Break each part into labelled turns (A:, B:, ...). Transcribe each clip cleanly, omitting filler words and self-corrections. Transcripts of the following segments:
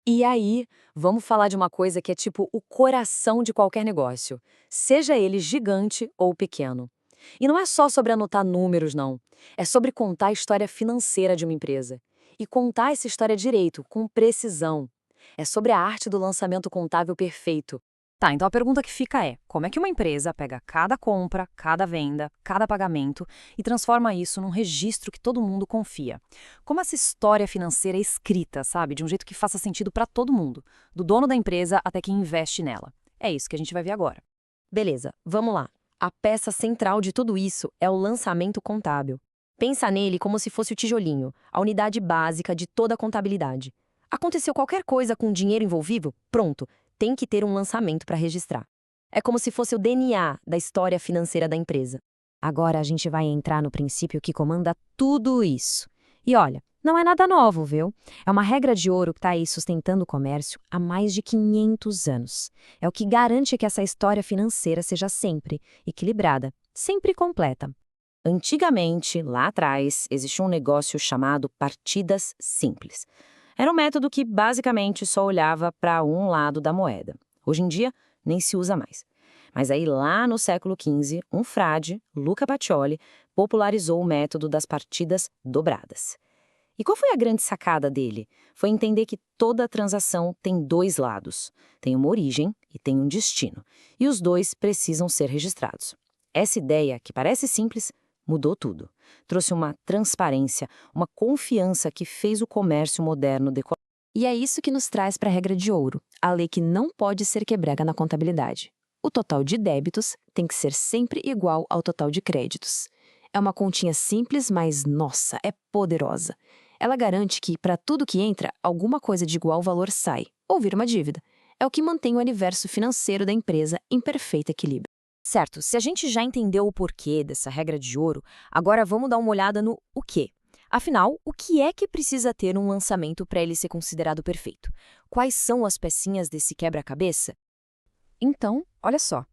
A: E aí, vamos falar de uma coisa que é tipo o coração de qualquer negócio, seja ele gigante ou pequeno. E não é só sobre anotar números, não. É sobre contar a história financeira de uma empresa. E contar essa história direito, com precisão. É sobre a arte do lançamento contábil perfeito.
B: Tá, então a pergunta que fica é: como é que uma empresa pega cada compra, cada venda, cada pagamento e transforma isso num registro que todo mundo confia? Como essa história financeira é escrita, sabe, de um jeito que faça sentido para todo mundo, do dono da empresa até quem investe nela? É isso que a gente vai ver agora.
C: Beleza, vamos lá. A peça central de tudo isso é o lançamento contábil. Pensa nele como se fosse o tijolinho, a unidade básica de toda a contabilidade. Aconteceu qualquer coisa com dinheiro envolvido? Pronto, tem que ter um lançamento para registrar. É como se fosse o DNA da história financeira da empresa. Agora a gente vai entrar no princípio que comanda tudo isso. E olha, não é nada novo, viu? É uma regra de ouro que está aí sustentando o comércio há mais de 500 anos. É o que garante que essa história financeira seja sempre equilibrada, sempre completa. Antigamente, lá atrás, existia um negócio chamado partidas simples. Era um método que basicamente só olhava para um lado da moeda. Hoje em dia, nem se usa mais. Mas aí, lá no século XV, um frade, Luca Pacioli, popularizou o método das partidas dobradas. E qual foi a grande sacada dele? Foi entender que toda transação tem dois lados. Tem uma origem e tem um destino. E os dois precisam ser registrados. Essa ideia, que parece simples, mudou tudo. Trouxe uma transparência, uma confiança que fez o comércio moderno decolar. E é isso que nos traz para a regra de ouro, a lei que não pode ser quebrada na contabilidade. O total de débitos tem que ser sempre igual ao total de créditos. É uma continha simples, mas, nossa, é poderosa. Ela garante que, para tudo que entra, alguma coisa de igual valor sai, ou vira uma dívida. É o que mantém o universo financeiro da empresa em perfeito equilíbrio.
B: Certo, se a gente já entendeu o porquê dessa regra de ouro, agora vamos dar uma olhada no o quê. Afinal, o que é que precisa ter um lançamento para ele ser considerado perfeito? Quais são as pecinhas desse quebra-cabeça? Então, olha só.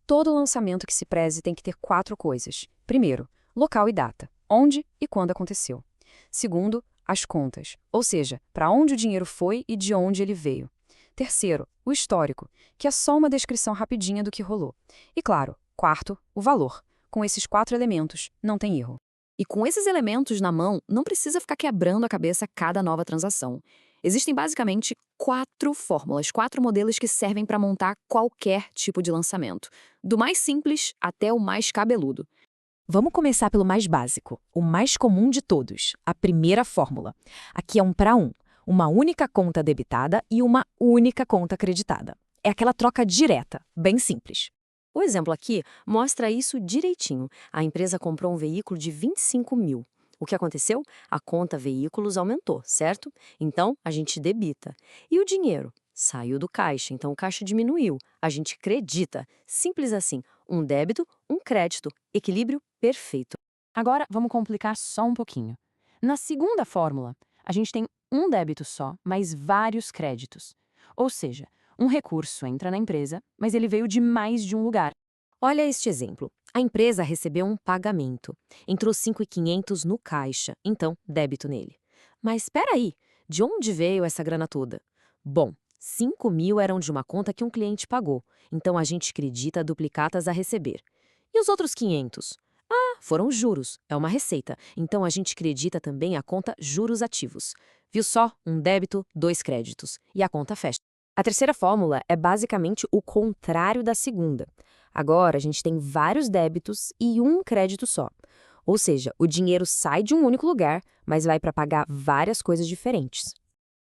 B: Todo lançamento que se preze tem que ter 4 coisas. Primeiro, local e data, onde e quando aconteceu. Segundo, as contas, ou seja, para onde o dinheiro foi e de onde ele veio. Terceiro, o histórico, que é só uma descrição rapidinha do que rolou. E claro, quarto, o valor. Com esses 4 elementos, não tem erro.
C: E com esses elementos na mão, não precisa ficar quebrando a cabeça a cada nova transação. Existem basicamente 4 fórmulas, 4 modelos que servem para montar qualquer tipo de lançamento, do mais simples até o mais cabeludo.
B: Vamos começar pelo mais básico, o mais comum de todos, a primeira fórmula. Aqui é 1 para 1, uma única conta debitada e uma única conta creditada. É aquela troca direta, bem simples.
C: O exemplo aqui mostra isso direitinho. A empresa comprou um veículo de 25 mil. O que aconteceu? A conta veículos aumentou, certo? Então, a gente debita. E o dinheiro? Saiu do caixa, então o caixa diminuiu. A gente credita. Simples assim. Um débito, um crédito. Equilíbrio perfeito.
B: Agora, vamos complicar só um pouquinho. Na segunda fórmula, a gente tem um débito só, mas vários créditos. Ou seja, um recurso entra na empresa, mas ele veio de mais de um lugar.
C: Olha este exemplo. A empresa recebeu um pagamento. Entrou 5.500 no caixa, então débito nele. Mas espera aí, de onde veio essa grana toda? Bom, 5 mil eram de uma conta que um cliente pagou, então a gente acredita duplicatas a receber. E os outros 500? Ah, foram juros, é uma receita, então a gente acredita também a conta juros ativos. Viu só? Um débito, 2 créditos. E a conta fecha. A terceira fórmula é basicamente o contrário da segunda. Agora, a gente tem vários débitos e um crédito só. Ou seja, o dinheiro sai de um único lugar, mas vai para pagar várias coisas diferentes.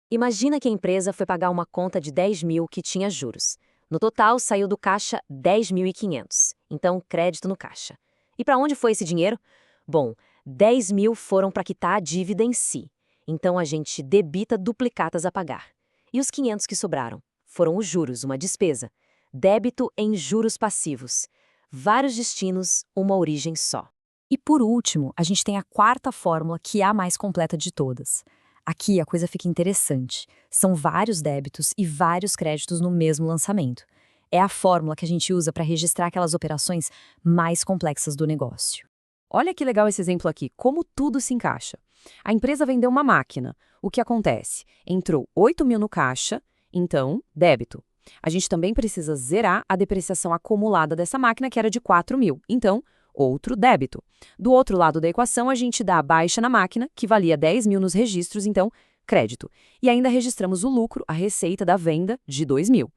C: Imagina que a empresa foi pagar uma conta de 10 mil que tinha juros. No total, saiu do caixa 10.500. Então, crédito no caixa. E para onde foi esse dinheiro? Bom, 10 mil foram para quitar a dívida em si. Então, a gente debita duplicatas a pagar. E os 500 que sobraram? Foram os juros, uma despesa. Débito em juros passivos. Vários destinos, uma origem só.
B: E por último, a gente tem a quarta fórmula, que é a mais completa de todas. Aqui a coisa fica interessante. São vários débitos e vários créditos no mesmo lançamento. É a fórmula que a gente usa para registrar aquelas operações mais complexas do negócio.
C: Olha que legal esse exemplo aqui, como tudo se encaixa. A empresa vendeu uma máquina. O que acontece? Entrou 8.000 no caixa, então, débito. A gente também precisa zerar a depreciação acumulada dessa máquina, que era de 4.000. Então, outro débito. Do outro lado da equação, a gente dá a baixa na máquina, que valia 10.000 nos registros, então, crédito. E ainda registramos o lucro, a receita da venda, de 2.000.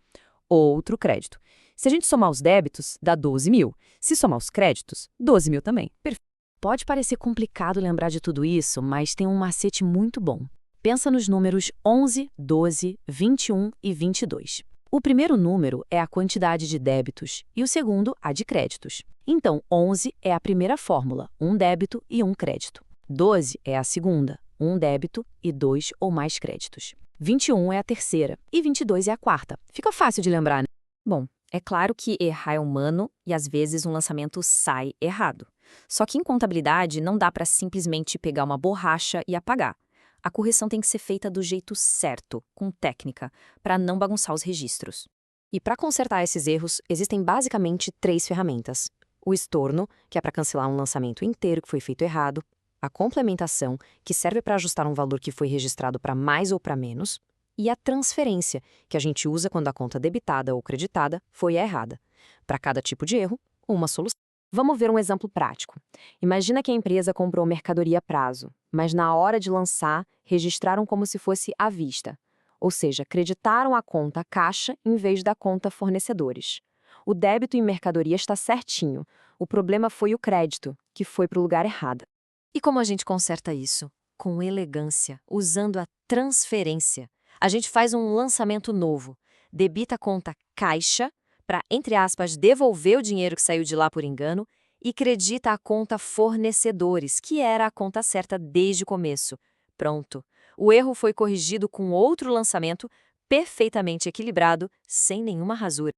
C: Outro crédito. Se a gente somar os débitos, dá 12.000. Se somar os créditos, 12.000 também. Perfeito. Pode parecer complicado lembrar de tudo isso, mas tem um macete muito bom. Pensa nos números 11, 12, 21 e 22. O primeiro número é a quantidade de débitos e o segundo, a de créditos. Então, 11 é a primeira fórmula, um débito e um crédito. 12 é a segunda, um débito e 2 ou mais créditos. 21 é a terceira e 22 é a quarta. Fica fácil de lembrar, né?
B: Bom, é claro que errar é humano e às vezes um lançamento sai errado. Só que em contabilidade não dá para simplesmente pegar uma borracha e apagar. A correção tem que ser feita do jeito certo, com técnica, para não bagunçar os registros.
C: E para consertar esses erros, existem basicamente 3 ferramentas. O estorno, que é para cancelar um lançamento inteiro que foi feito errado. A complementação, que serve para ajustar um valor que foi registrado para mais ou para menos. E a transferência, que a gente usa quando a conta debitada ou creditada foi a errada. Para cada tipo de erro, uma solução. Vamos ver um exemplo prático. Imagina que a empresa comprou mercadoria a prazo, mas na hora de lançar, registraram como se fosse à vista. Ou seja, creditaram a conta caixa em vez da conta fornecedores. O débito em mercadoria está certinho. O problema foi o crédito, que foi para o lugar errado.
A: E como a gente conserta isso? Com elegância, usando a transferência. A gente faz um lançamento novo, debita a conta caixa, para, entre aspas, devolver o dinheiro que saiu de lá por engano e credita a conta fornecedores, que era a conta certa desde o começo. Pronto. O erro foi corrigido com outro lançamento, perfeitamente equilibrado, sem nenhuma rasura.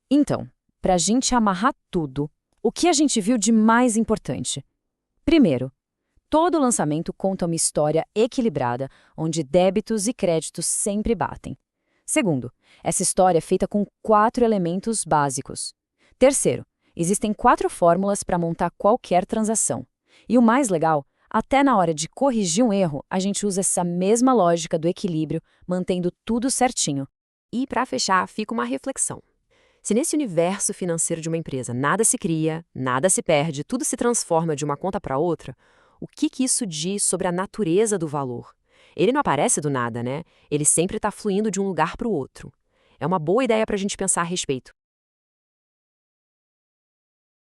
C: Então, para a gente amarrar tudo, o que a gente viu de mais importante? Primeiro, todo lançamento conta uma história equilibrada, onde débitos e créditos sempre batem. Segundo, essa história é feita com 4 elementos básicos. Terceiro, existem 4 fórmulas para montar qualquer transação. E o mais legal, até na hora de corrigir um erro, a gente usa essa mesma lógica do equilíbrio, mantendo tudo certinho. E para fechar, fica uma reflexão. Se nesse universo financeiro de uma empresa nada se cria, nada se perde, tudo se transforma de uma conta para outra, o que isso diz sobre a natureza do valor? Ele não aparece do nada, né? Ele sempre está fluindo de um lugar para o outro. É uma boa ideia para a gente pensar a respeito.